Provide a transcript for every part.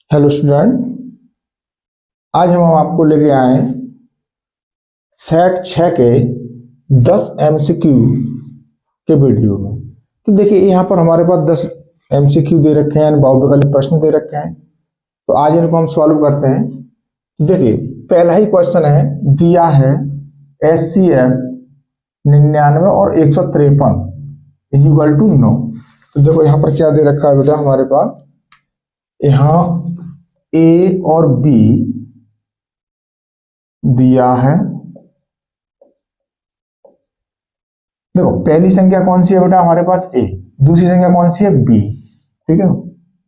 Hello student, आज हम आपको लेके आए सेट 6 के 10 एमसीक्यू के वीडियो में। तो देखिए यहाँ पर हमारे पास 10 एमसीक्यू दे रखे हैं, बहुविकल्प प्रश्न दे रखे हैं। तो आज इनको हम सॉल्व करते हैं। देखिए पहला ही क्वेश्चन है, दिया है HCF 99 और 153 इक्वल टू 9। तो देखो यहाँ पर क्या दे रखा है बेटा हमारे पास, यहाँ ए और बी दिया है। देखो पहली संख्या कौन सी है बेटा हमारे पास ए, दूसरी संख्या कौन सी है बी। ठीक है,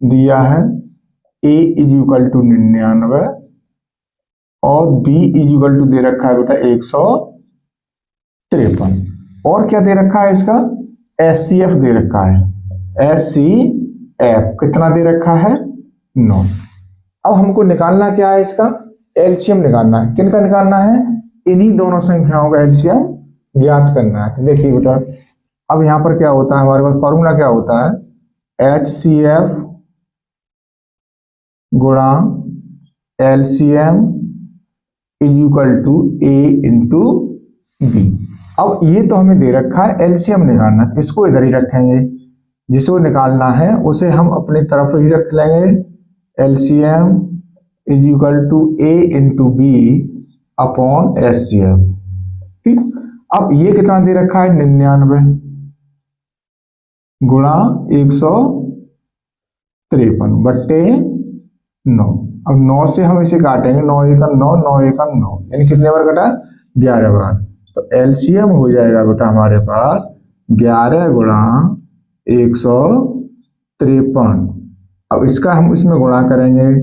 दिया है ए इज इक्वल टू 99 और बी इज इक्वल टू दे रखा है बेटा 153। और क्या दे रखा है इसका, HCF दे रखा है। HCF कितना दे रखा है, 9। अब हमको निकालना क्या है, इसका एलसीएम निकालना है। किनका निकालना है, इन्हीं दोनों संख्याओं का एलसीएम ज्ञात करना है। देखिए बेटा अब यहां पर क्या होता है, हमारे पास फॉर्मूला क्या होता है, HCF गुणा LCM is equal to a into b. अब ये तो हमें दे रखा है एलसीएम निकालना, इसको इधर ही रखेंगे। जिसको निकालना है उसे हम अपनी तरफ ही रख लेंगे। LCM is equal to a into b upon HCF। ठीक, अब ये कितना दे रखा है, 99 गुणा 153 बट्टे 9। अब 9 से हम इसे काटेंगे, 9 एकम 9, 9 एकम 9, यानी कितने बार कटा, 11 बार। तो एलसीएम हो जाएगा बेटा हमारे पास 11 गुणा 153। अब इसका हम इसमें गुणा करेंगे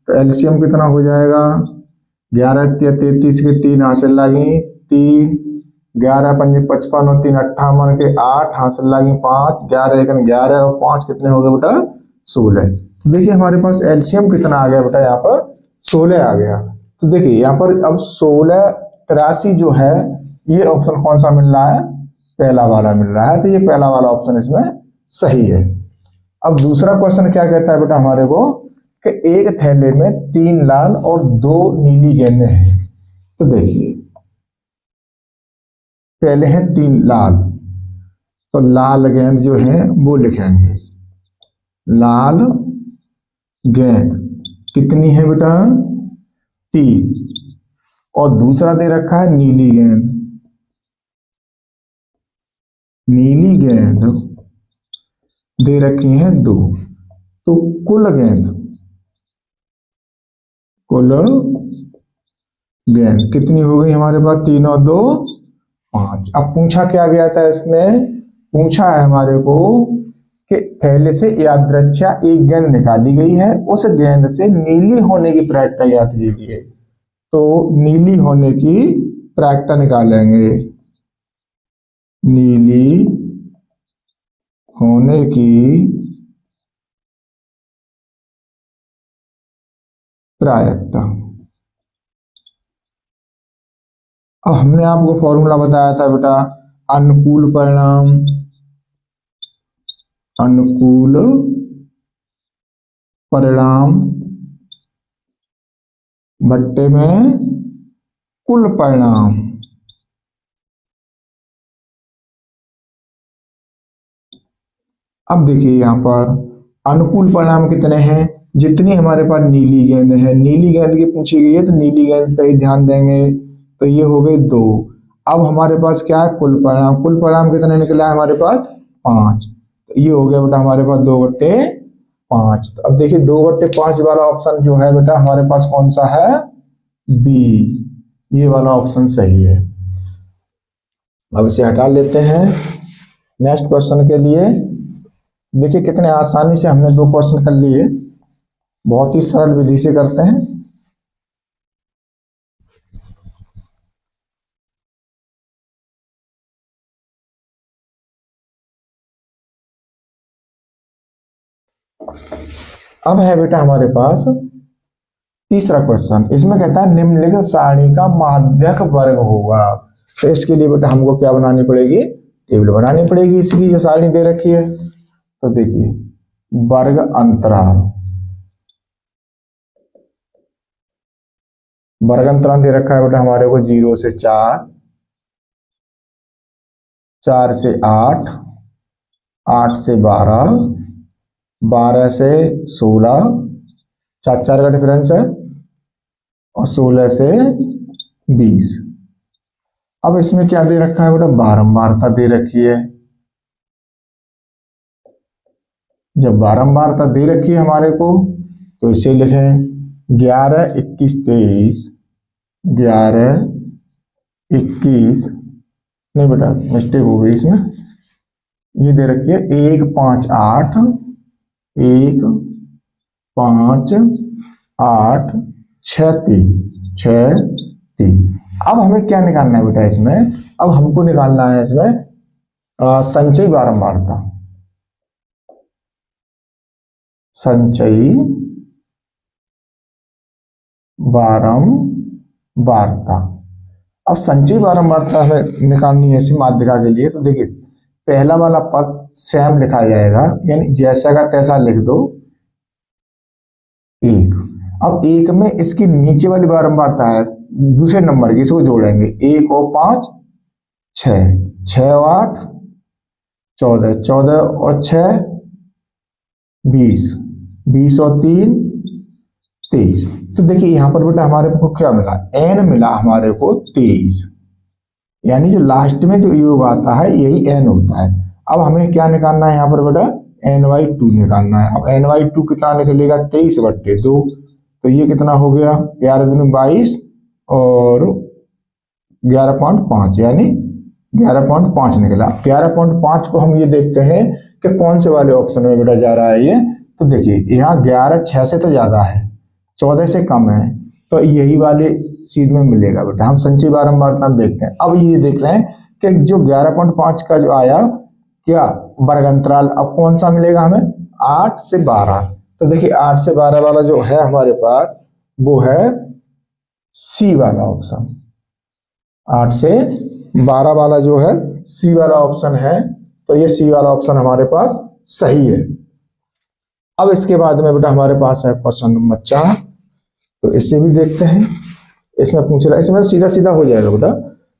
तो एलसीएम कितना हो जाएगा, 11 33 के 3 हासिल लगी 3, 11 5 55 और 3 58 के 8 हासिल लगी 5, 11 1 11 और 5 कितने हो गए बेटा 16। तो देखिए हमारे पास एलसीएम कितना आ गया बेटा, यहाँ पर 16 आ गया। तो देखिए यहाँ पर अब 16 83 जो है, ये ऑप्शन कौन सा मिल रहा है, पहला वाला मिल रहा है। तो ये पहला वाला ऑप्शन इसमें सही है। अब दूसरा क्वेश्चन क्या कहता है बेटा हमारे को, कि एक थैले में 3 लाल और 2 नीली गेंदें हैं। तो देखिए पहले हैं 3 लाल, तो लाल गेंद जो है वो लिखेंगे। लाल गेंद कितनी है बेटा, 3। और दूसरा दे रखा है नीली गेंद। नीली गेंद दे रखी है 2। तो कुल गेंद कितनी हो गई हमारे पास, 3 और 2 5। अब पूछा क्या गया था, इसमें पूछा है हमारे को कि थैले से यादृच्छा एक गेंद निकाली गई है, उस गेंद से नीली होने की प्रायिकता ज्ञात कीजिए। तो नीली होने की प्रायिकता निकालेंगे। नीली होने की प्रायिकता, अब हमने आपको फॉर्मूला बताया था बेटा, अनुकूल परिणाम, अनुकूल परिणाम बट्टे में कुल परिणाम। अब देखिए यहाँ पर अनुकूल परिणाम कितने हैं, जितनी हमारे पास नीली गेंद है, नीली गेंद की पूछी गई है तो नीली गेंद पे ही ध्यान देंगे। तो ये हो गए 2। अब हमारे पास क्या है, कुल परिणाम। कुल परिणाम कितने निकला है हमारे पास, 5। तो ये हो गया बेटा हमारे पास 2/5। तो अब देखिए 2/5 वाला ऑप्शन जो है बेटा हमारे पास कौन सा है, बी, ये वाला ऑप्शन सही है। अब इसे हटा लेते हैं नेक्स्ट क्वेश्चन के लिए। देखिए कितने आसानी से हमने 2 क्वेश्चन कर लिए, बहुत ही सरल विधि से करते हैं। अब है बेटा हमारे पास तीसरा क्वेश्चन, इसमें कहता है निम्नलिखित सारणी का माध्यक वर्ग होगा। तो इसके लिए बेटा हमको क्या बनानी पड़ेगी, टेबल बनानी पड़ेगी इसकी, जो सारणी दे रखी है। तो देखिए वर्ग अंतराल, वर्ग अंतराल दे रखा है बेटा हमारे को 0 से 4, 4 से 8, 8 से 12, 12 से 16, 4 4 का डिफरेंस है, और 16 से 20। अब इसमें क्या दे रखा है बेटा, बारंबारता दे रखी है। जब बारंबारता दे रखी है हमारे को तो इसे लिखें 11 21 23, 11 21, नहीं बेटा मिस्टेक हो गई इसमें, ये दे रखी है 1 5 8, 1 5 8 6 3, 6 3। अब हमें क्या निकालना है बेटा इसमें, अब हमको निकालना है इसमें संचयी बारंबारता, संचयी बारंबारता। अब संचयी बारंबारता हमें निकालनी है इसी माध्यिका के लिए, तो देखिए पहला वाला पद सेम लिखा जाएगा, यानी जैसा का तैसा लिख दो 1। अब 1 में इसकी नीचे वाली बारंबारता है दूसरे नंबर की, इसको जोड़ेंगे 1 और 5 6, 6 और 8 14, 14 और 6 20, 20 और 3 23। तो देखिए यहां पर बेटा हमारे को क्या मिला, n मिला हमारे को 23, यानी जो लास्ट में जो योग आता है यही n होता है। अब हमें क्या निकालना है यहाँ पर बेटा, n/2 निकालना है। अब n/2 कितना निकलेगा, 23/2, तो ये कितना हो गया 11 दूनी 22 और 11.5, यानी 11.5 निकला। 11.5 को हम ये देखते हैं कि कौन से वाले ऑप्शन में बेटा जा रहा है ये, तो देखिए यहाँ 11 6 से तो ज्यादा है, 14 से कम है, तो यही वाले सीध में मिलेगा बेटा। हम संचयी बारंबारता देखते हैं। अब ये देख रहे हैं कि जो 11.5 का जो आया क्या वर्ग अंतराल, अब कौन सा मिलेगा हमें, 8 से 12। तो देखिए 8 से 12 वाला जो है हमारे पास वो है सी वाला ऑप्शन, 8 से 12 वाला जो है सी वाला ऑप्शन है, तो ये सी वाला ऑप्शन हमारे पास सही है। अब इसके बाद में बेटा हमारे पास है क्वेश्चन नंबर 4, तो इसे भी देखते हैं। इसमें पूछ रहा है, इसमें सीधा सीधा हो जाएगा बेटा।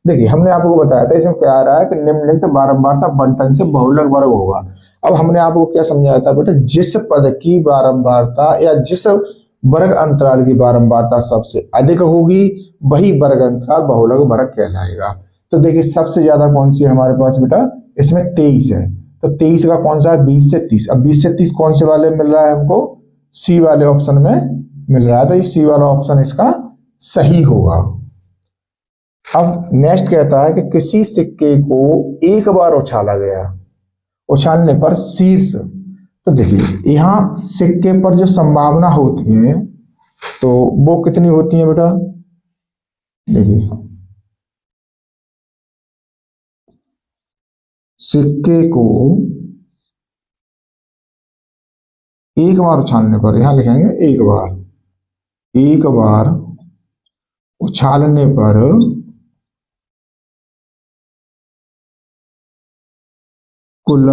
देखिए हमने आपको बताया था इसमें क्या आ रहा है कि निम्नलिखित बारंबारता बंटन से बहुलक वर्ग होगा। अब हमने आपको क्या समझाया था बेटा, जिस पद की बारंबारता या जिस वर्ग अंतराल की बारंबारता सबसे अधिक होगी वही वर्ग अंतराल बहुलक वर्ग कहलाएगा। तो देखिए सबसे ज्यादा कौन सी है हमारे पास बेटा, इसमें 23 है, तो 23 का कौन सा है, 20 से 30। अब 20 से 30 कौन से वाले मिल रहा है हमको, सी वाले ऑप्शन में मिल रहा है, तो ये सी वाला ऑप्शन इसका सही होगा। अब नेक्स्ट कहता है कि किसी सिक्के को एक बार उछाला गया, उछालने पर शीर्ष, तो देखिए यहां सिक्के पर जो संभावना होती है तो वो कितनी होती है बेटा, देखिए सिक्के को एक बार उछालने पर, यहां लिखेंगे एक बार उछालने पर कुल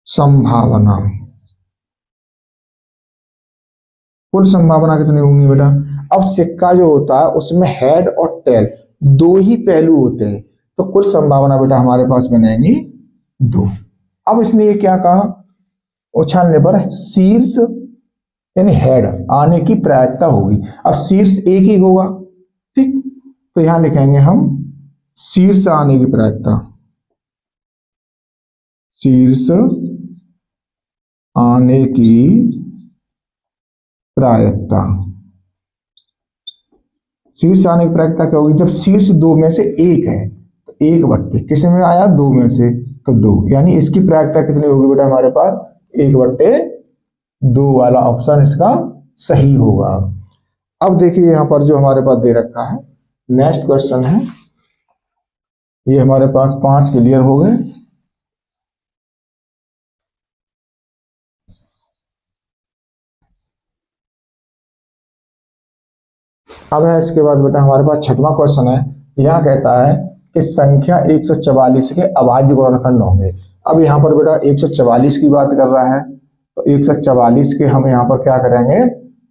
संभावना, कुल संभावना कितनी होंगी बेटा। अब सिक्का जो होता है उसमें हेड और टेल दो ही पहलू होते हैं, तो कुल संभावना बेटा हमारे पास बनेगी 2। अब इसने ये क्या कहा, उछालने पर शीर्ष यानी हेड आने की प्रायिकता होगी। अब शीर्ष एक ही होगा, ठीक, तो यहां लिखेंगे हम शीर्ष आने की प्रायिकता, शीर्ष आने की प्रायिकता। शीर्ष आने की प्रायिकता क्या होगी, जब शीर्ष 2 में से एक है तो 1/, किस में आया 2 में से तो 2, यानी इसकी प्रायिकता कितनी होगी बेटा हमारे पास 1/2 वाला ऑप्शन इसका सही होगा। अब देखिए यहां पर जो हमारे पास दे रखा है, नेक्स्ट क्वेश्चन है, ये हमारे पास 5 क्लियर हो गए। अब है इसके बाद बेटा हमारे पास 6वां क्वेश्चन है। यह कहता है कि संख्या 144 के अभाज्य गुणनखंड होंगे। अब यहाँ पर बेटा 144 की बात कर रहा है, तो 144 के हम यहाँ पर क्या करेंगे,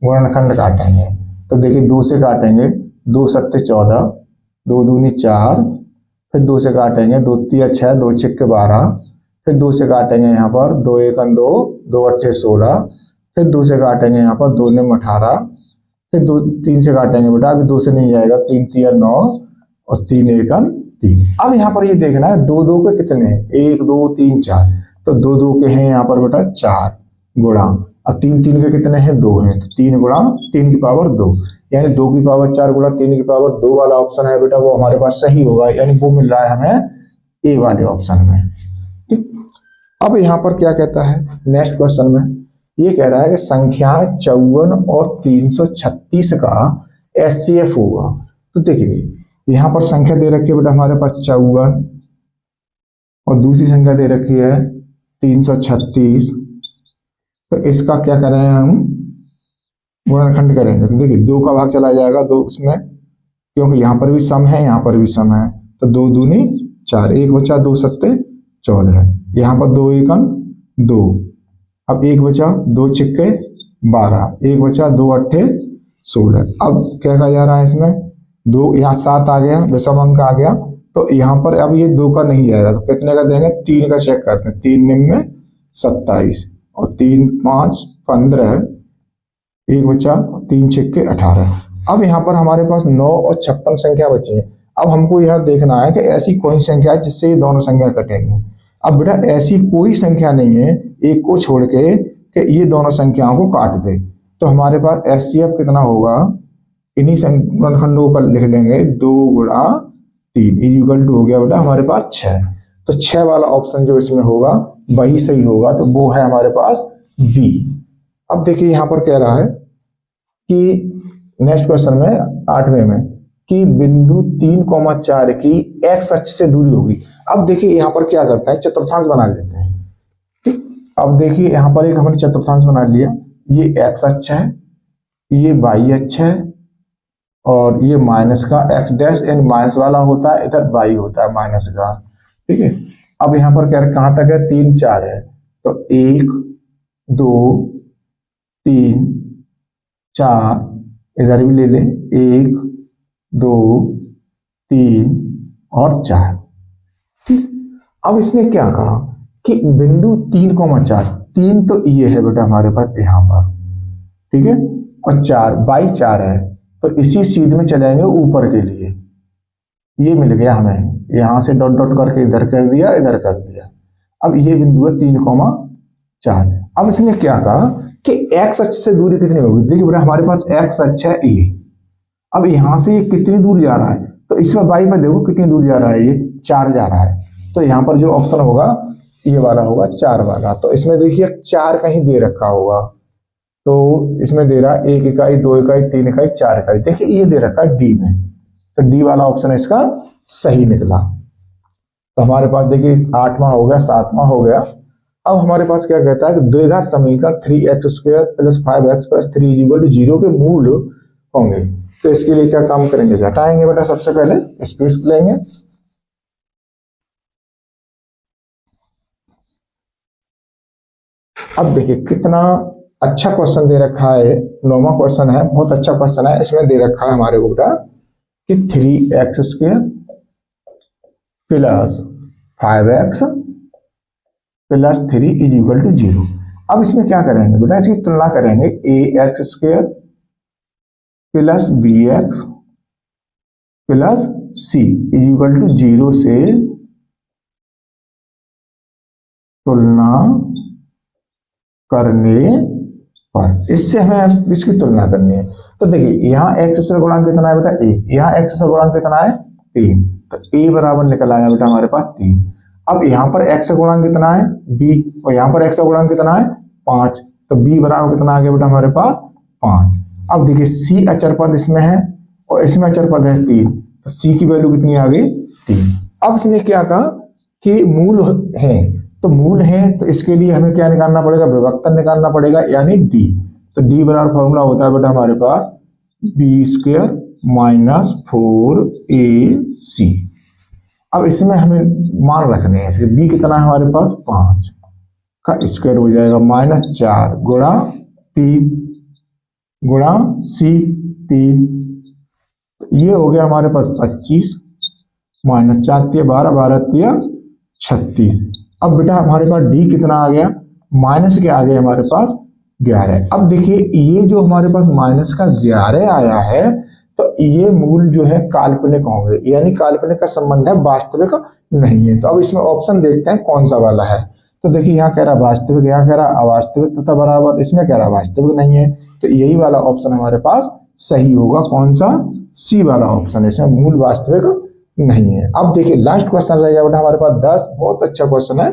गुणनखंड काटेंगे। तो देखिए 2 से काटेंगे, 2 सत्ते 14, 2 दूनी 4, फिर 2 से काटेंगे, 2 तिया 6, 2 छिक्के 12, फिर 2 से काटेंगे यहाँ पर, 2 एकन 2, 2 अट्ठे 16, फिर 2 से काटेंगे यहाँ पर, 2 निम 18, फिर 2 3 से काटेंगे बेटा, अभी 2 से नहीं जाएगा, 3 तिया 9 और 3 एकन 3। अब यहाँ पर ये देखना है 2 2 के कितने हैं, 1 2 3 4, तो 2 2 के हैं यहाँ पर बेटा 4 गुणा, अब 3 3 के कितने हैं, 2 हैं, तो 3 गुणा 3 की पावर 2, यानी 2 की पावर 4 गुणा 3 की पावर 2 वाला ऑप्शन है बेटा, वो हमारे पास सही होगा, यानी वो मिल रहा है हमें ए वाले ऑप्शन में। ठीक, अब यहाँ पर क्या कहता है नेक्स्ट क्वेश्चन में, ये कह रहा है कि संख्या 54 और 336 का एचसीएफ होगा। तो देखिए यहाँ पर संख्या दे रखी है बेटा हमारे पास 54 और दूसरी संख्या दे रखी है 336, तो इसका क्या करें हम, गुणनखंड करेंगे। तो देखिए 2 का भाग चला जाएगा 2 इसमें, क्योंकि यहाँ पर भी सम है यहाँ पर भी सम है, तो 2 दूनी 4, 1 बचा 2 सत्ते 14, यहाँ पर 2 एकन 2, अब 1 बचा 2 छिक्के 12, 1 बचा 2 अट्ठे 16। अब क्या कहा जा रहा है इसमें, 2 यहाँ 7 आ गया, विषम अंक आ गया, तो यहाँ पर अब ये 2 का नहीं जाएगा, तो कितने का देंगे, 3 का चेक करते हैं, 3 निम 27 और 3 5 15, 1 बचा 3 छिक्के 18। अब यहाँ पर हमारे पास 9 और 56 संख्या बची है। अब हमको यह देखना है कि ऐसी कौन संख्या है जिससे ये दोनों संख्या कटेंगी। अब बेटा ऐसी कोई संख्या नहीं है एक को छोड़ के कि ये दोनों संख्याओं को काट दे, तो हमारे पास एचसीएफ कितना होगा, इन्हीं गुणनखंडों को लिख लेंगे, 2 गुणा 3 इक्वल टू हो गया बेटा हमारे पास 6। तो 6 वाला ऑप्शन जो इसमें होगा वही सही होगा, तो वो है हमारे पास बी। अब देखिए यहाँ पर कह रहा है कि नेक्स्ट क्वेश्चन में 8वें में कि बिंदु 3,4 की एक्स अक्ष से दूरी होगी। अब देखिए यहाँ पर क्या करता है, चतुर्थांश बना लेते हैं। ठीक, अब देखिए यहाँ पर एक हमने चतुर्थांश बना लिया, ये एक्स अक्ष है, ये वाई अक्ष है, और ये माइनस का एक्स डैश यानी माइनस वाला होता है, इधर वाई होता है माइनस का। ठीक है, अब यहाँ पर क्या कहाँ तक है, 3 4 है, तो 1 2 3 4, इधर भी ले लें, 1 2 3 और 4। अब इसने क्या कहा कि बिंदु 3,4, 3 तो ये है बेटा हमारे पास यहाँ पर, ठीक है, और 4 बाई 4 है, तो इसी सीध में चलेंगे ऊपर के लिए, ये मिल गया हमें, यहां से डॉट डॉट करके इधर कर दिया इधर कर दिया। अब ये बिंदु है 3,4। अब इसने क्या कहा कि एक्स अक्ष से दूरी कितनी होगी। देखिए बेटा हमारे पास एक्स अक्ष है ये, अब यहां से ये कितनी दूर जा रहा है, तो इसमें बाई में देखो कितनी दूर जा रहा है, ये 4 जा रहा है, तो यहाँ पर जो ऑप्शन होगा ये वाला होगा 4 वाला। तो इसमें देखिए 4 कहीं दे रखा होगा, तो इसमें दे रहा 1 इकाई 2 इकाई 3 इकाई 4 इकाई, देखिए ये दे रखा है डी में, तो डी वाला ऑप्शन इसका सही निकला। तो हमारे पास देखिए 8वां हो गया, 7वां हो गया। अब हमारे पास क्या कहता है कि द्विघात समीकरण 3x² + 5x + 3 = 0 के मूल होंगे। तो इसके लिए क्या काम करेंगे, हटाएंगे बेटा, सबसे पहले स्पेस लेंगे, अब देखिए कितना अच्छा क्वेश्चन दे रखा है, 9वां क्वेश्चन है, बहुत अच्छा क्वेश्चन है। इसमें दे रखा है हमारे को बेटा कि 3x² + 5x + 3 = 0। अब इसमें क्या करेंगे बेटा, इसकी तुलना करेंगे, ax² + bx + c = 0 से तुलना करने पर, इससे हमें इसकी तुलना करनी है। तो देखिए यहाँ x का गुणांक कितना है बेटा, a, यहाँ x का गुणांक कितना है 3, तो a बराबर निकल आया बेटा हमारे पास 3। अब यहाँ पर x का गुणांक कितना है b, और यहाँ पर x का गुणांक कितना है 5, तो b बराबर कितना आ गया बेटा हमारे पास 5। अब देखिए c अचर पद इसमें है और इसमें अचर पद है 3, तो c की वैल्यू कितनी आ गई 3। अब इसने क्या कहा कि मूल है, तो मूल है तो इसके लिए हमें क्या निकालना पड़ेगा, विभक्तन निकालना पड़ेगा, यानी डी। तो डी बराबर फॉर्मूला होता है बेटा हमारे पास b² - 4ac। अब इसमें हमें मान रखने हैं, इसके b कितना है हमारे पास 5 का स्क्वायर हो जाएगा -4 गुणा 3 गुणा सी 3, तो ये हो गया हमारे पास 25 माइनस 4 तिया 12, 12 तिया 36। अब बेटा हमारे पास डी कितना आ गया, माइनस के आ गया हमारे पास 11। अब देखिए ये जो हमारे पास माइनस का 11 आया है, तो ये मूल जो है काल्पनिक होंगे, यानी काल्पनिक का संबंध है, वास्तविक नहीं है। तो अब इसमें ऑप्शन देखते हैं कौन सा वाला है। तो देखिए यहाँ कह रहा वास्तविक, यहाँ कह रहा अवास्तविक तथा बराबर, इसमें कह रहा वास्तविक नहीं है, तो यही वाला ऑप्शन हमारे पास सही होगा। कौन सा, सी वाला ऑप्शन, इसमें मूल वास्तविक नहीं है। अब देखिए लास्ट क्वेश्चन रहेगा बेटा हमारे पास 10, बहुत अच्छा क्वेश्चन है,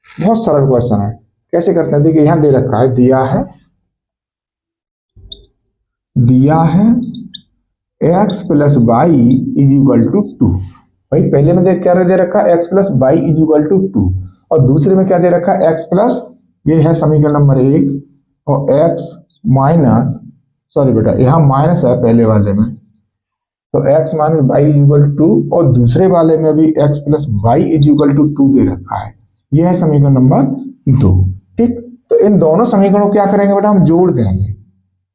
बहुत सरल क्वेश्चन है। कैसे करते हैं, देखिए यहां दे रखा है, दिया है x plus y is equal to 2। भाई पहले में देख क्या दे रखा है, x plus y is equal to 2, और दूसरे में क्या दे रखा है, x प्लस, ये है समीकरण नंबर 1, और x माइनस, सॉरी बेटा यहाँ माइनस है पहले वाले में, तो x minus y is equal to 2, और दूसरे वाले में भी x plus y is equal to 2 दे रखा है। यह है समीकरण नंबर 2। ठीक, तो इन दोनों समीकरणों को क्या करेंगे बेटा, हम जोड़ देंगे।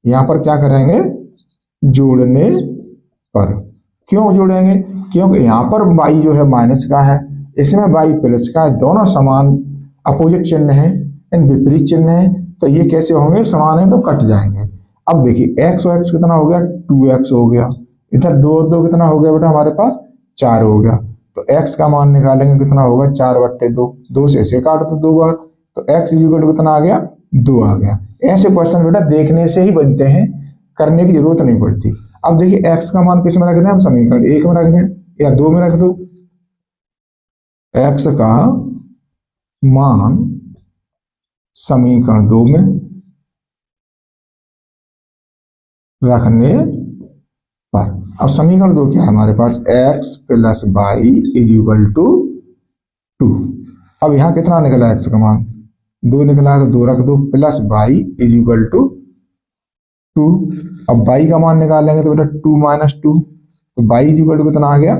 यहां पर क्या करेंगे, जोड़ने पर। क्यों जोड़ेंगे, क्योंकि यहां पर y जो है माइनस का है, इसमें y प्लस का है, दोनों समान अपोजिट चिन्ह है, इन विपरीत चिन्ह है, तो ये कैसे होंगे, समान है तो कट जाएंगे। अब देखिए x और x कितना हो गया, 2x हो गया, इधर 2 2 कितना हो गया बेटा हमारे पास 4 हो गया, तो x का मान निकालेंगे कितना होगा, 4/2, 2 से ऐसे काट दो 2 बार, तो x इज इक्वल टू कितना आ गया, 2 आ गया। ऐसे क्वेश्चन बेटा देखने से ही बनते हैं, करने की जरूरत नहीं पड़ती। अब देखिए x का मान किस में रख दें, हम समीकरण 1 में रख दें या 2 में रख दो। x का मान समीकरण 2 में रखने पर, अब समीकरण 2 क्या है हमारे पास, x plus y is equal to 2। अब यहां कितना निकला, x का मान 2 निकला है, तो 2 रख दो, plus y is equal to 2। अब y का मान निकालेंगे तो बेटा 2 माइनस 2, तो y इज इक्वल टू कितना आ गया,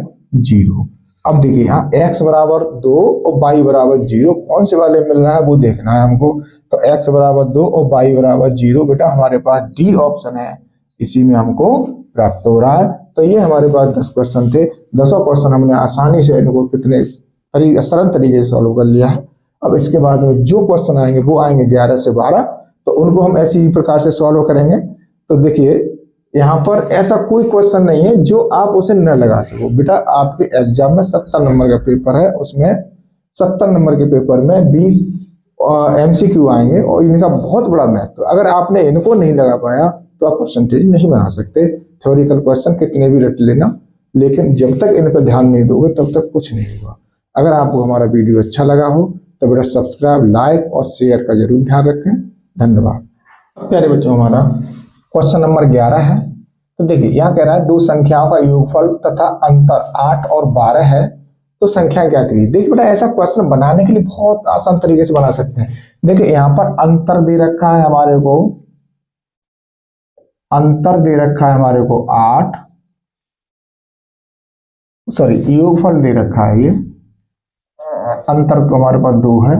0। अब देखिए यहाँ x बराबर 2 और y बराबर 0, कौन से वाले मिल रहा है वो देखना है हमको। तो x बराबर 2 और y बराबर 0, बेटा हमारे पास डी ऑप्शन है, इसी में हमको प्राप्त हो रहा है। तो ये हमारे पास 10 क्वेश्चन थे, 10 क्वेश्चन हमने आसानी से इनको कितने सरल तरीके से सॉल्व कर लिया है। अब इसके बाद में जो क्वेश्चन आएंगे वो आएंगे 11 से 12, तो उनको हम ऐसी प्रकार से सॉल्व करेंगे। तो देखिए यहाँ पर ऐसा कोई क्वेश्चन नहीं है जो आप उसे न लगा सको। बेटा आपके एग्जाम में 70 नंबर का पेपर है, उसमें 70 नंबर के पेपर में 20 MCQ आएंगे, और इनका बहुत बड़ा महत्व। अगर आपने इनको नहीं लगा पाया तो आप परसेंटेज नहीं बना सकते। थ्योरिकल क्वेश्चन कितने भी रट लेना, लेकिन जब तक इन पर ध्यान नहीं दोगे तब तक कुछ नहीं होगा। अगर आपको हमारा वीडियो अच्छा लगा हो तो बेटा सब्सक्राइब, लाइक और शेयर का जरूर ध्यान रखें। धन्यवाद। प्यारे बच्चों, हमारा क्वेश्चन नंबर 11 है। तो देखिए यहाँ कह रहा है दो संख्याओं का योगफल तथा अंतर 8 और 12 है, तो संख्या क्या थी। देखिए बेटा ऐसा क्वेश्चन बनाने के लिए बहुत आसान तरीके से बना सकते हैं। देखिए यहाँ पर अंतर दे रखा है हमारे को, अंतर दे रखा है हमारे को 8, सॉरी योगफल दे रखा है, ये अंतर तो हमारे पास 2 है,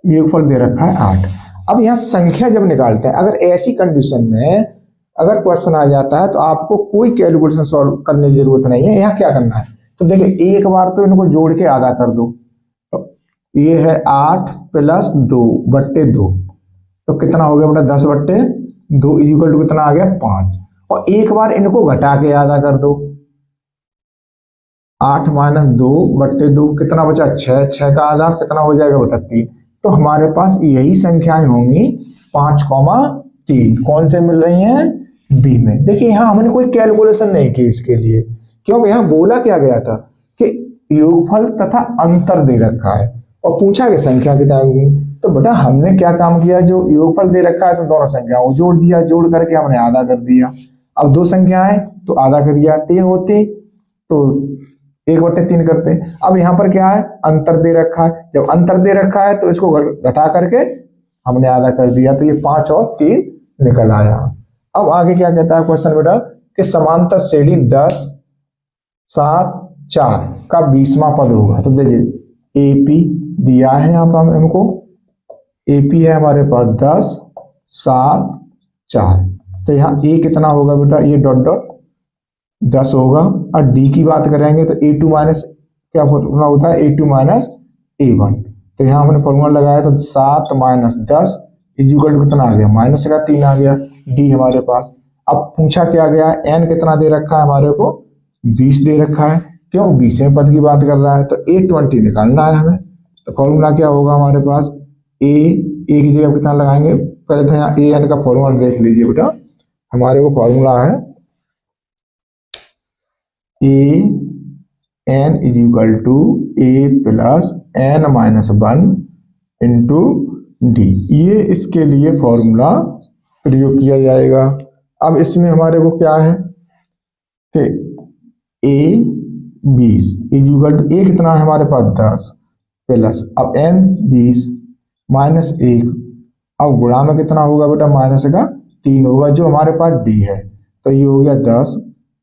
योगफल दे रखा है 8। अब यहां संख्या जब निकालते हैं, अगर ऐसी कंडीशन में अगर क्वेश्चन आ जाता है तो आपको कोई कैलकुलेशन सॉल्व करने की जरूरत नहीं है। यहाँ क्या करना है, तो देखिए एक बार तो इनको जोड़ के आधा कर दो, तो ये है 8 प्लस 2/2, तो कितना हो गया बेटा 10/2 इक्वल टू कितना आ गया 5। और एक बार इनको घटा के आधा कर दो, 8 माइनस 2/2 कितना बचा 6, 6 का आधा कितना हो जाएगा बेटा 3। तो हमारे पास यही संख्याएं होंगी 5,3, कौन से मिल रही हैं, बी में। देखिए यहाँ हमने कोई कैलकुलेशन नहीं की इसके लिए, क्योंकि यहाँ बोला क्या गया था कि योगफल तथा अंतर दे रखा है और पूछा कि संख्या कितना होगी। तो बेटा हमने क्या काम किया, जो योगफल दे रखा है तो दोनों संख्याओं को जोड़ दिया, जोड़ करके हमने आधा कर दिया। अब 2 संख्याएं तो आधा कर दिया, 3 होती तो 1/3 करते। अब यहाँ पर क्या है, अंतर दे रखा है, जब अंतर दे रखा है तो इसको घटा करके हमने आधा कर दिया, तो ये 5 और 3 निकल आया। अब आगे क्या कहता है क्वेश्चन बेटा कि समांतर श्रेणी 10, 7, 4 का 20वां पद होगा। तो देखिए AP दिया है यहाँ पर हमको, AP है हमारे पास 10, 7, 4। तो यहाँ A कितना होगा बेटा, ये डॉट डॉट 10 होगा। और D की बात करेंगे तो A2 माइनस क्या फॉर्मूला होता है, A2 माइनस A1। तो यहाँ हमने फॉर्मूला लगाया तो 7 माइनस 10 इक्वल टू कितना आ गया, माइनस का 3 आ गया। D हमारे पास। अब पूछा क्या गया, N कितना दे रखा है हमारे को, 20 दे रखा है। क्यों, 20वें पद की बात कर रहा है तो A20 निकालना है हमें। तो फॉर्मूला क्या होगा हमारे पास, ए की जगह कितना लगाएंगे, पहले तो यहाँ ए एन का फॉर्मूला देख लीजिए बेटा। हमारे को फॉर्मूला है A N is equal to A plus N minus 1 into D. ये इसके लिए फॉर्मूला प्रयोग किया जाएगा। अब इसमें हमारे को क्या है, ए 20 इज इक्वल टू ए कितना है हमारे पास 10 प्लस अब एन 20 माइनस 1, अब गुणा में कितना होगा बेटा, माइनस का 3 होगा जो हमारे पास डी है। तो ये हो गया 10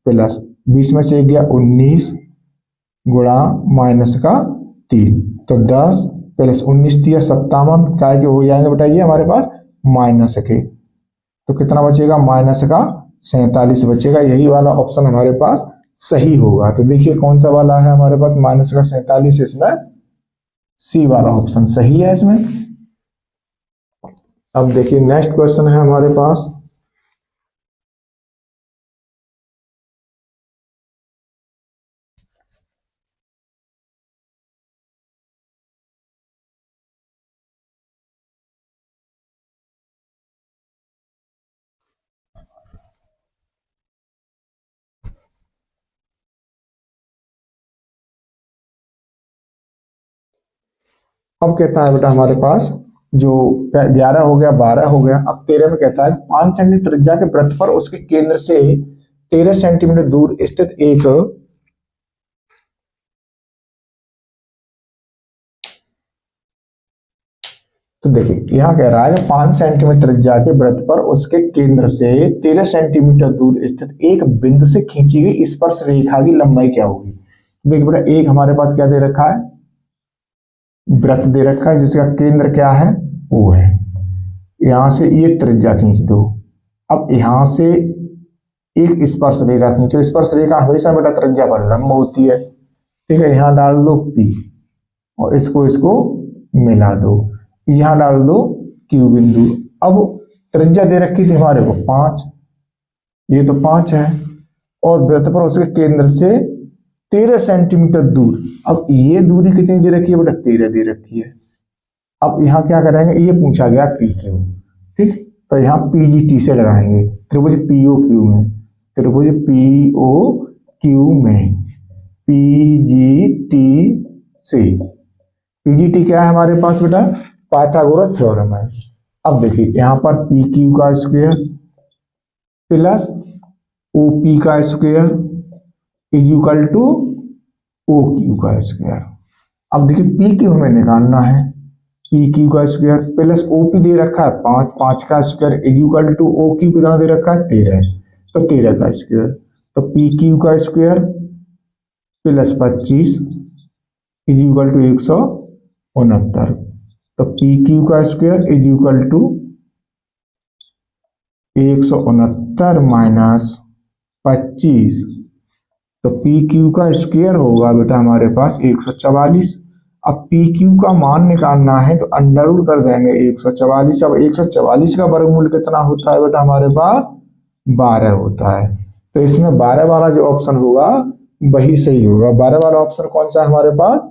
प्लस 20 में से 1 गया 19 गुणा माइनस का 3। तो 10 प्लस 19 दिया 57, क्या के हो जाएंगे बेटा ये हमारे पास माइनस के। तो कितना बचेगा, माइनस का 47 बचेगा। यही वाला ऑप्शन हमारे पास सही होगा। तो देखिए कौन सा वाला है हमारे पास, माइनस का 47, इसमें सी वाला ऑप्शन सही है इसमें। अब देखिए नेक्स्ट क्वेश्चन है हमारे पास, अब कहता है बेटा हमारे पास जो 11 हो गया, 12 हो गया, अब 13 में कहता है 5 सेंटीमीटर त्रिज्या के वृत्त पर उसके केंद्र से 13 सेंटीमीटर दूर स्थित एक, तो देखिए यहाँ कह रहा है कि 5 सेंटीमीटर त्रिज्या के वृत्त पर उसके केंद्र से 13 सेंटीमीटर दूर स्थित एक बिंदु से खींची गई स्पर्श रेखा की लंबाई क्या होगी। देखिए बेटा एक हमारे पास क्या दे रखा है, वृत्त दे रखा है जिसका केंद्र क्या है, वो है। यहां से ये त्रिज्या खींच दो। अब यहां से एक स्पर्श रेखा खींचो। स्पर्श रेखा हमेशा बेटा त्रिज्या पर लंब होती है, ठीक है। यहां डाल दो P और इसको इसको मिला दो, यहां डाल दो Q बिंदु। अब त्रिज्या दे रखी थी हमारे को 5, ये तो 5 है, और वृत्त पर उसके केंद्र से 13 सेंटीमीटर दूर। अब ये दूरी कितनी दे रखी है बेटा, 13 दे रखी है। अब यहाँ क्या करेंगे, ये पूछा गया PQ, ठीक। तो यहाँ PGT से लगाएंगे, त्रिभुज POQ में, त्रिभुज POQ में PGT से। PGT क्या है हमारे पास बेटा, पाइथागोरस थ्योरम है। अब देखिए यहाँ पर PQ का स्क्वायर प्लस OP का square is equal to OQ का स्क्वायर। अब देखिए PQ हमें निकालना है, PQ का स्क्वायर प्लस OP दे रखा है 5, 5 का square is equal to OQ कितना दे रखा है 13, तो 13 का स्क्वायर। तो PQ का square plus 25 is equal to 169। तो PQ का square is equal to 169 minus 25। तो PQ का स्क्वायर होगा बेटा हमारे पास 144। अब PQ का मान निकालना है तो अंडर रूट कर देंगे 144। अब 144 का वर्गमूल कितना होता है बेटा हमारे पास, 12 होता है। तो इसमें 12 वाला जो ऑप्शन होगा वही सही होगा। 12 वाला ऑप्शन कौन सा है हमारे पास,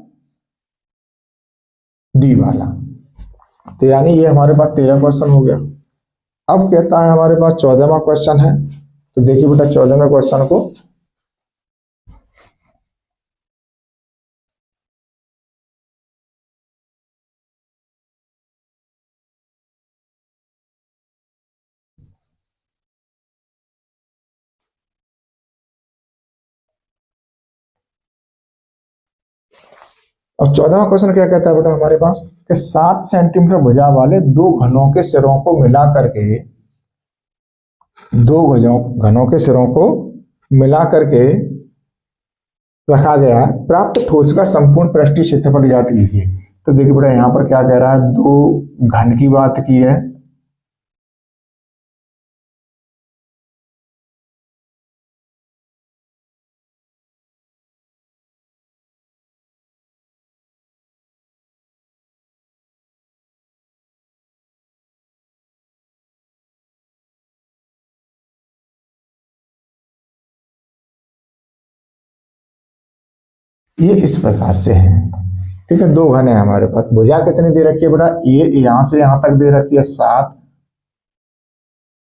डी वाला। तो यानी ये हमारे पास 13 क्वेश्चन हो गया। अब कहता है हमारे पास 14वां क्वेश्चन है। तो देखिए बेटा 14वें क्वेश्चन को, और 14वां क्वेश्चन क्या कहता है बेटा हमारे पास कि 7 सेंटीमीटर भुजा वाले दो घनों के सिरों को मिला करके, दो घनों के सिरों को मिला करके रखा गया है। प्राप्त ठोस का संपूर्ण पृष्ठीय क्षेत्रफल ज्ञात कीजिए। तो देखिए बेटा यहाँ पर क्या कह रहा है, दो घन की बात की है, ये इस प्रकार से है। ठीक है, दो घन है हमारे पास। भुजा कितनी दे रखी है बेटा, ये यहां से यहां तक दे रखी है 7,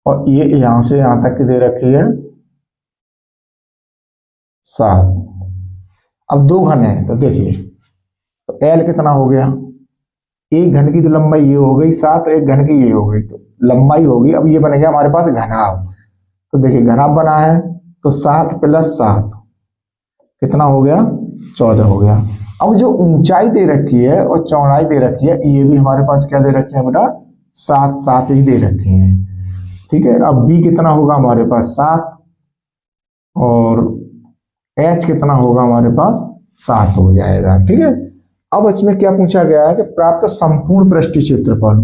और ये यहां से यहां तक की दे रखी है 7। अब दो घन है तो देखिए, तो एल कितना हो गया, एक घन की तो लंबाई ये हो गई 7, एक घन की ये हो गई, तो लंबाई होगी। अब ये बन गया हमारे पास घनाभ। तो देखिए घनाभ बना है, तो 7 + 7 कितना हो गया, 14 हो गया। अब जो ऊंचाई दे रखी है और चौड़ाई दे रखी है, ये भी हमारे पास क्या दे रखे हैं बेटा, 7 7 ही दे रखे हैं। ठीक है, अब बी कितना होगा हमारे पास 7, और एच कितना होगा हमारे पास 7 हो जाएगा। ठीक है, अब इसमें क्या पूछा गया है कि प्राप्त संपूर्ण पृष्ठीय क्षेत्रफल।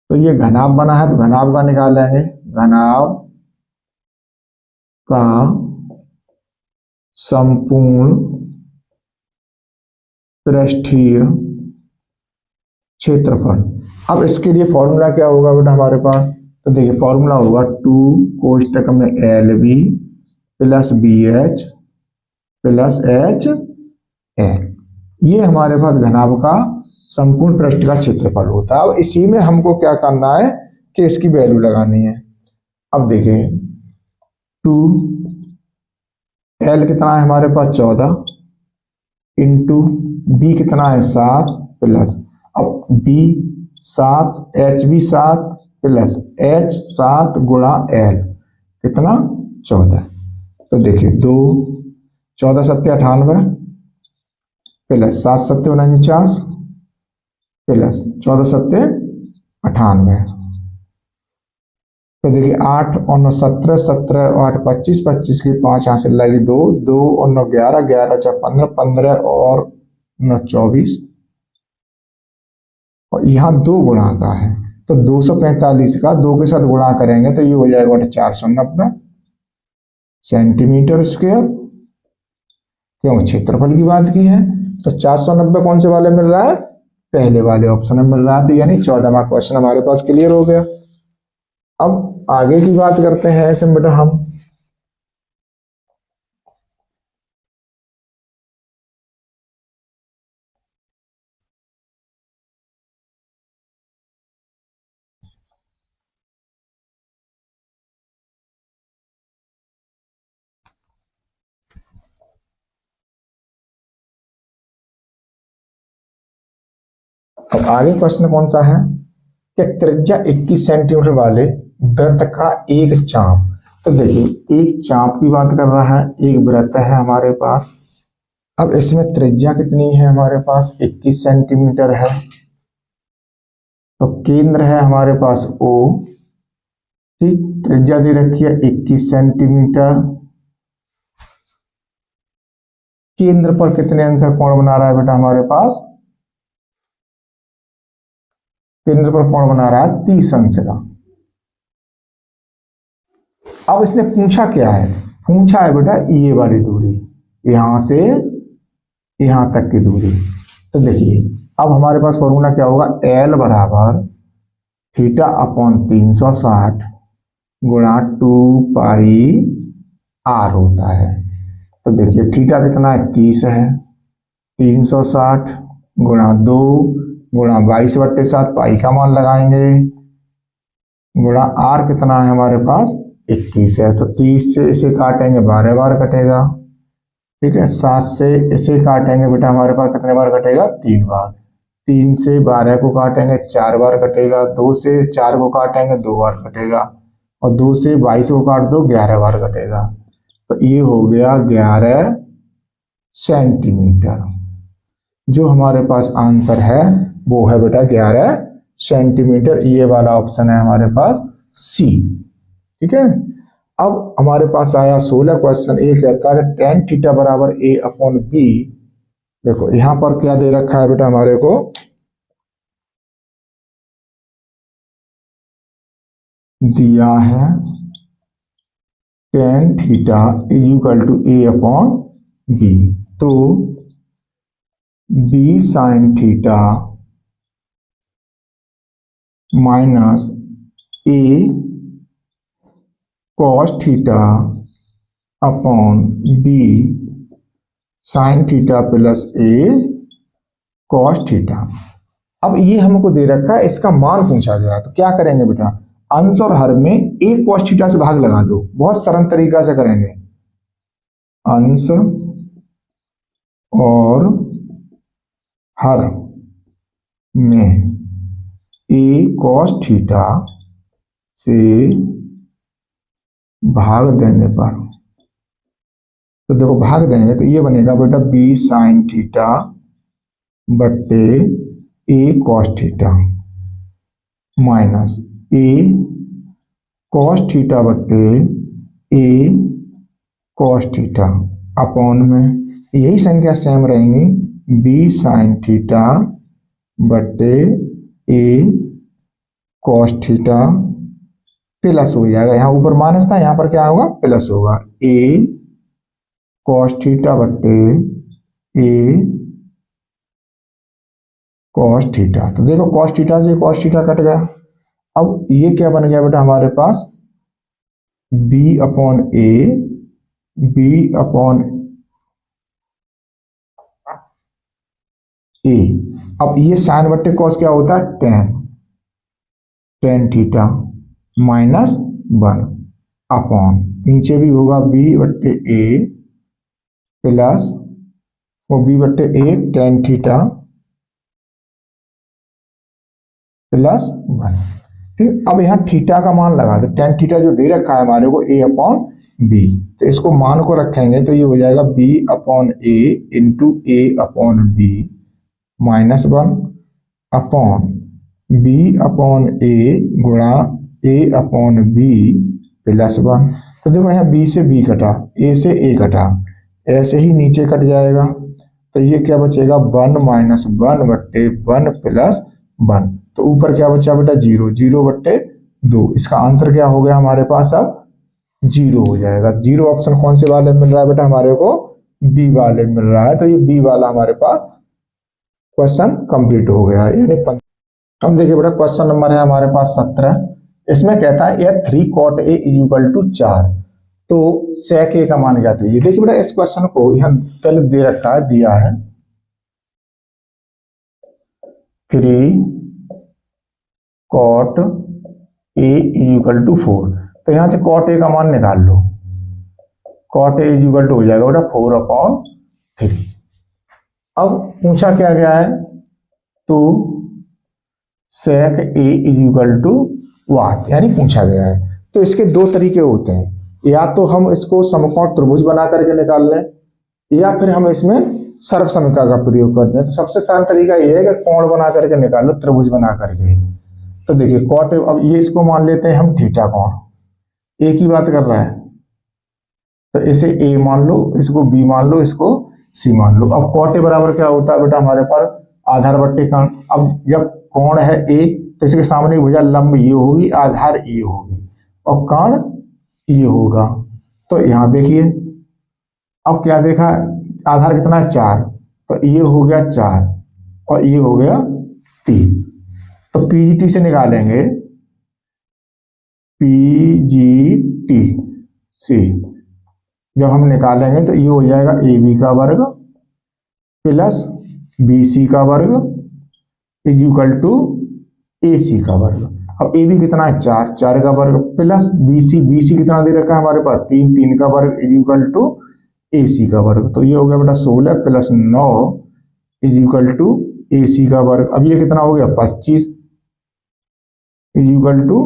तो ये घनाभ बना है, तो घनाभ का निकालेंगे, घनाभ का संपूर्ण पृष्ठीय क्षेत्रफल। अब इसके लिए फॉर्मूला क्या होगा बेटा हमारे पास, तो देखिए फॉर्मूला होगा 2 कोष्टक में LB + BH + HA। ये हमारे पास घनाभ का संपूर्ण पृष्ठ का क्षेत्रफल होता है। अब इसी में हमको क्या करना है कि इसकी वैल्यू लगानी है। अब देखिए 2 L कितना है हमारे पास 14 इंटू B कितना है 7 प्लस, अब B 7 H भी 7 प्लस H 7 गुणा L कितना 14। तो देखिए 2 14 7 98 प्लस 7 7 49 प्लस 14 7 98। तो देखिए 8 और 9 17 17 8 25 25 की 5 यहाँ से लगी 2 2 और 9 11 11 4 15 15 और 9 24, और यहाँ 2 गुणा का है, तो 245 का 2 के साथ गुणा करेंगे तो ये हो जाएगा 490 सेंटीमीटर स्क्वायर, क्योंकि क्षेत्रफल की बात की है। तो 490 कौन से वाले मिल रहा है, पहले वाले ऑप्शन में मिल रहा है। तो यानी 14वां क्वेश्चन हमारे पास क्लियर हो गया। अब आगे की बात करते हैं इसमें बेटा हम, अब आगे क्वेश्चन कौन सा है कि त्रिज्या 21 सेंटीमीटर वाले वृत्त का एक चाप। तो देखिए एक चाप की बात कर रहा है, एक वृत्त है हमारे पास। अब इसमें त्रिज्या कितनी है हमारे पास 21 सेंटीमीटर है, तो केंद्र है हमारे पास O। ठीक, त्रिज्या दे रखी है 21 सेंटीमीटर। केंद्र पर कितने अंश का कोण बना रहा है बेटा हमारे पास, केंद्र पर कोण बना रहा है 30 अंश का। अब इसने पूछा क्या है, पूछा है बेटा ये वाली दूरी, यहां से यहां तक की दूरी। तो देखिए अब हमारे पास फॉर्मूला क्या होगा, L बराबर थीटा अपॉन 360 गुणा 2 पाई R होता है। तो देखिए थीटा कितना है 30 है, 360 गुणा 2 गुणा 22/7 पाई का मान लगाएंगे, गुणा R कितना है हमारे पास 21 है। तो 30 से इसे काटेंगे 12 बार कटेगा। ठीक है, 7 से इसे काटेंगे बेटा हमारे पास कितने बार कटेगा 3 बार। 3 से 12 को काटेंगे 4 बार कटेगा। 2 से 4 को काटेंगे 2 बार कटेगा, और 2 से 22 को काट दो 11 बार कटेगा। तो ये हो गया 11 सेंटीमीटर। जो हमारे पास आंसर है वो है बेटा 11 सेंटीमीटर। ये वाला ऑप्शन है हमारे पास सी। ठीक है, अब हमारे पास आया 16 क्वेश्चन। एक कहता है tan थीटा बराबर A अपॉन B देखो यहां पर क्या दे रखा है बेटा हमारे को, दिया है tan theta is equal to a upon b। तो b sine theta minus a cos theta upon b sine theta plus a cos theta. अब ये हमको दे रखा है, इसका मान पूछा गया, तो क्या करेंगे बेटा, अंश और हर में a cos थीटा से भाग लगा दो। बहुत सरल तरीका से करेंगे, अंश और हर में a cos थीटा से भाग देने पर, तो देखो भाग देंगे तो ये बनेगा बेटा b साइन थीटा बट्टे a cos theta minus a cos theta बट्टे a cos थीटा अपॉन में यही संख्या सेम रहेंगी, b साइन थीटा बट्टे a cos थीटा प्लस हो जाएगा, यहाँ ऊपर माइनस था यहाँ पर क्या होगा प्लस होगा, a cos थीटा बट्टे a cos थीटा। तो देखो cos थीटा से cos थीटा कट गया। अब ये क्या बन गया बेटा हमारे पास, b upon a, b upon a। अब ये साइन बट्टे कॉस क्या होता है, टेन थीटा माइनस 1 अपॉन नीचे भी होगा b बट्टे a प्लस वो b बट्टे a टेन थीटा प्लस 1। ठीक, अब यहाँ थीटा का मान लगा दो, टेन थीटा जो दे रखा है हमारे को a अपॉन b, तो इसको मान को रखेंगे तो ये हो जाएगा b upon a into a upon b minus 1 upon b upon a गुणा a अपॉन b प्लस 1। तो देखो यहाँ b से b कटा, a से a कटा, ऐसे ही नीचे कट जाएगा, तो ये क्या बचेगा 1 माइनस 1 बट्टे 1 प्लस 1। तो ऊपर क्या बचा बेटा 0, 0 बट्टे 2। इसका आंसर क्या हो गया हमारे पास, अब 0 हो जाएगा। 0 ऑप्शन कौन से वाले में मिल रहा है बेटा हमारे को, बी वाले में मिल रहा है, तो ये बी वाला हमारे पास क्वेश्चन कंप्लीट हो गया है। यानी अब देखिए बेटा क्वेश्चन नंबर है हमारे पास 17। इसमें कहता है यह 3 cot a इक्वल टू 4, तो sec a का मान क्या था। ये देखिए बेटा इस क्वेश्चन को यहाँ पहले दे रखा है, दिया है 3 cot a इक्वल टू 4, तो यहां से cot a का मान निकाल लो, cot a इक्वल टू हो जाएगा बेटा 4 अपॉन 3। अब पूछा क्या गया है, तो sec a इक्वल टू वाट यानी पूछा गया है। तो इसके दो तरीके होते हैं, या तो हम इसको समकोण त्रिभुज बना करके निकाल लें, या फिर हम इसमें सर्वसमिका का प्रयोग कर दें। तो सबसे सरल तरीका यह है कि कोण बना करके निकाल लो, त्रिभुज बना करके। तो देखिए कॉट, अब ये इसको मान लेते हैं हम थीटा कोण, ए की बात कर रहा है, तो इसे ए मान लो, इसको बी मान लो, इसको सी मान लो। अब कॉट ए बराबर क्या होता है बेटा हमारे पास आधार बट्टे कर्ण। अब जब कोण है ए तो इसके सामने भुजा लंब ये होगी, आधार ये होगी और कर्ण ये होगा। तो यहां देखिए अब क्या देखा, आधार कितना है 4, तो ये हो गया 4 और ये हो गया 3। तो पीजीटी से निकालेंगे, पीजीटी से जब हम निकालेंगे तो ये हो जाएगा ए बी का वर्ग प्लस बी सी का वर्ग इज इक्वल टू ए सी का वर्ग। अब ए बी कितना है 4, 4 का वर्ग प्लस बी सी कितना दे रखा है हमारे पास 3, 3 का वर्ग इज इक्वल टू ए सी का वर्ग। तो ये हो गया बेटा 16 प्लस 9 इज इक्वल टू ए सी का वर्ग। अब ये कितना हो गया 25 इज इक्वल टू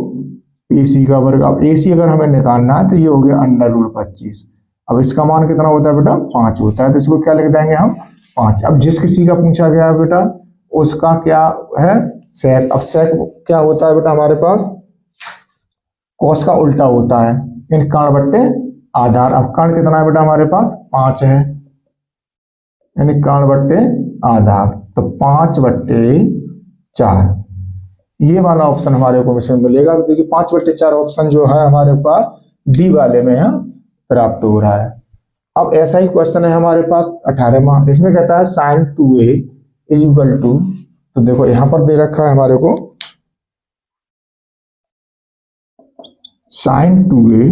ए सी का वर्ग। अब ए सी अगर हमें निकालना है तो ये हो गया अंडर रूट 25। अब इसका मान कितना होता है बेटा 5 होता है, तो इसको क्या लिख देंगे हम 5। अब जिस किसी का पूछा गया है बेटा उसका क्या है सेक। अब सेक क्या होता है बेटा हमारे पास कोस का उल्टा होता है, इन कर्ण बट्टे आधार। अब कर्ण कितना है बेटा हमारे पास 5 है, यानी कर्ण बट्टे आधार, तो 5/4 ये वाला ऑप्शन हमारे को इसमें मिलेगा। तो देखिए 5/4 ऑप्शन जो है हमारे पास डी वाले में यहाँ प्राप्त हो रहा है। अब ऐसा ही क्वेश्चन है हमारे पास 18वां, इसमें कहता है sin 2a is equal to, तो देखो यहां पर दे रखा है हमारे को sin 2a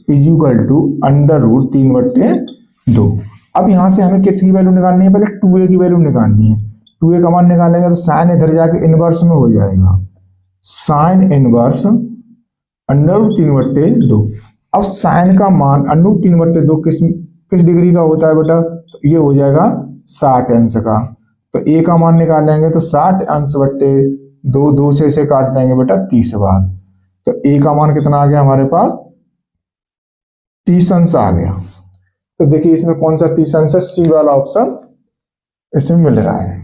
is equal to √3/2। अब यहां से हमें किसकी वैल्यू निकालनी है, पहले 2a की वैल्यू निकालनी है। 2a का मान निकालेंगे तो साइन इधर जाके इनवर्स में हो जाएगा, साइन इनवर्स √3/2। अब साइन का मान √3/2 किस डिग्री का होता है बेटा, तो ये हो जाएगा 60 अंश का। तो a का मान निकालेंगे तो 60 अंश बट्टे 2, 2 से इसे काट देंगे बेटा 30 बार। तो a का मान कितना आ गया हमारे पास, 30 अंश आ गया। तो देखिए इसमें कौन सा 30 अंश है, सी वाला ऑप्शन इसमें मिल रहा है।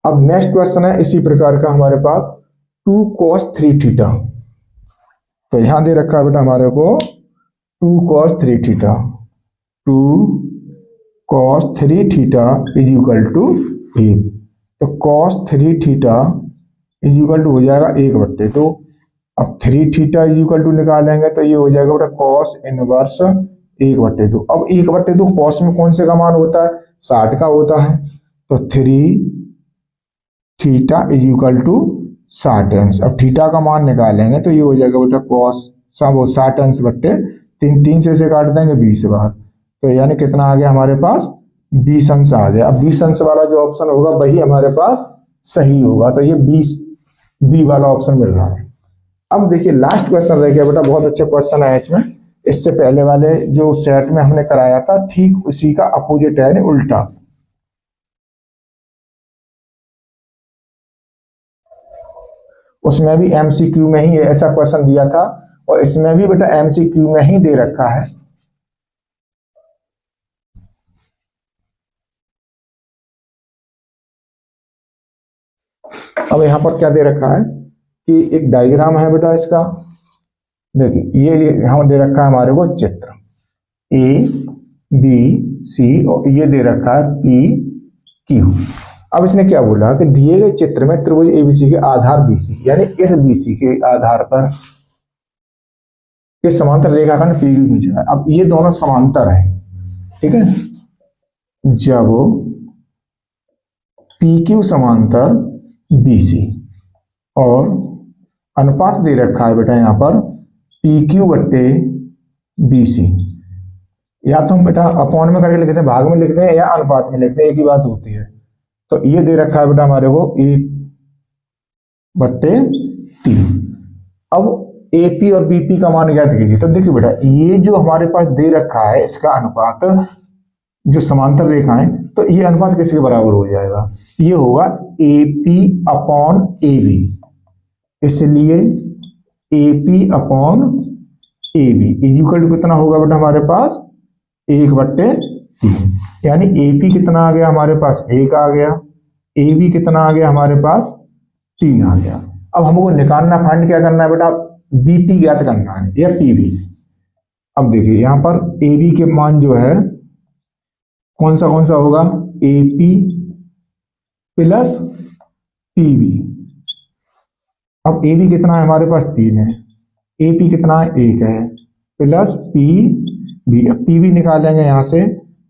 अब नेक्स्ट क्वेश्चन है इसी प्रकार का हमारे पास 2 cos 3 थीटा। तो यहां दे रखा है बेटा हमारे को 2 cos 3 theta, 2 cos 3 theta is equal to 1। तो cos 3 theta is equal to हो जाएगा 1/2। अब 3 थीटा इज इक्वल टू निकालेंगे तो ये हो जाएगा बेटा cos इनवर्स 1/2। अब 1/2 cos में कौन से का मान होता है, 60 का होता है। तो 3 थीटा इज इक्वल टू 60 अंश। अब थीटा का मान निकालेंगे तो ये हो जाएगा बेटा cos 60 अंश बट्टे 3 से इसे काट देंगे 20 बार। तो यानी कितना आ गया हमारे पास, 20 अंश आ गया। अब 20 अंश वाला जो ऑप्शन होगा वही हमारे पास सही होगा। तो ये 20 बी वाला ऑप्शन मिल रहा है। अब देखिए लास्ट क्वेश्चन रह गया बेटा, बहुत अच्छा क्वेश्चन है इसमें। इससे पहले वाले जो सेट में हमने कराया था ठीक उसी का अपोजिट है, उल्टा। उसमें भी एमसीक्यू में ही ऐसा क्वेश्चन दिया था और इसमें भी बेटा एमसीक्यू में ही दे रखा है। अब यहां पर क्या दे रखा है कि एक डायग्राम है बेटा इसका, देखिए ये यहां दे रखा है हमारे को चित्र ए बी सी और ये दे रखा है पी क्यू। अब इसने क्या बोला कि दिए गए चित्र में त्रिभुज एबीसी के आधार बीसी यानी इस बीसी के आधार पर इस समांतर रेखाखंड पी क्यू खींचा है। अब ये दोनों समांतर हैं, ठीक है। जब पी क्यू समांतर बीसी और अनुपात दे रखा है बेटा यहाँ पर पी क्यू बट्टे बीसी, या तो हम बेटा अपॉन में करके लिखते हैं, भाग में लिखते हैं, या अनुपात में लिखते हैं, एक ही बात होती है। तो ये दे रखा है बेटा हमारे को 1/3। अब एपी और बीपी का मान ज्ञात कीजिए। तो देखिए बेटा ये जो हमारे पास दे रखा है इसका अनुपात जो समांतर रेखाएं, तो ये अनुपात किसके बराबर हो जाएगा, ये होगा एपी अपॉन एबी। इसलिए AP upon AB equal to कितना होगा बेटा हमारे पास 1/3। यानी एपी कितना आ गया हमारे पास 1 आ गया, एबी कितना आ गया हमारे पास 3 आ गया। अब हमको निकालना, फाइंड क्या करना है बेटा, बीपी ज्ञात करना है या पीबी। अब देखिए यहां पर एबी के मान जो है कौन सा होगा, एपी प्लस पीबी। अब एबी कितना है हमारे पास 3 है, एपी कितना है 1 है, प्लस पीबी। अब पीबी निकालेंगे यहां से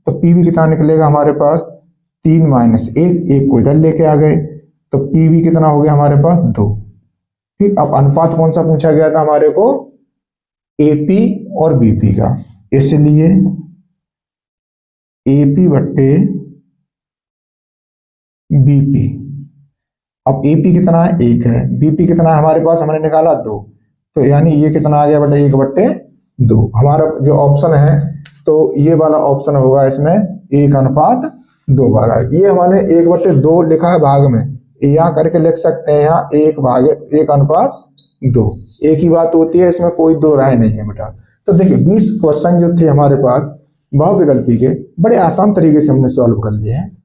तो पीबी कितना निकलेगा हमारे पास 3 - 1 को इधर लेके आ गए तो पीबी कितना हो गया हमारे पास 2। ठीक, अब अनुपात कौन सा पूछा गया था हमारे को, एपी और बीपी का। इसलिए एपी बट्टे बीपी। अब एपी कितना है 1 है, बीपी कितना है हमारे पास हमने निकाला 2, तो यानी ये कितना आ गया बेटा 1/2। हमारा जो ऑप्शन है तो ये वाला ऑप्शन होगा इसमें 1:2 वाला। ये हमारे 1/2 लिखा है भाग में, यहाँ करके लिख सकते हैं यहाँ 1/1:2। एक ही बात होती है, इसमें कोई दो राय नहीं है बेटा। तो देखिए 20 क्वेश्चन जो थे हमारे पास बहुविकल्पी के बड़े आसान तरीके से हमने सॉल्व कर लिए हैं।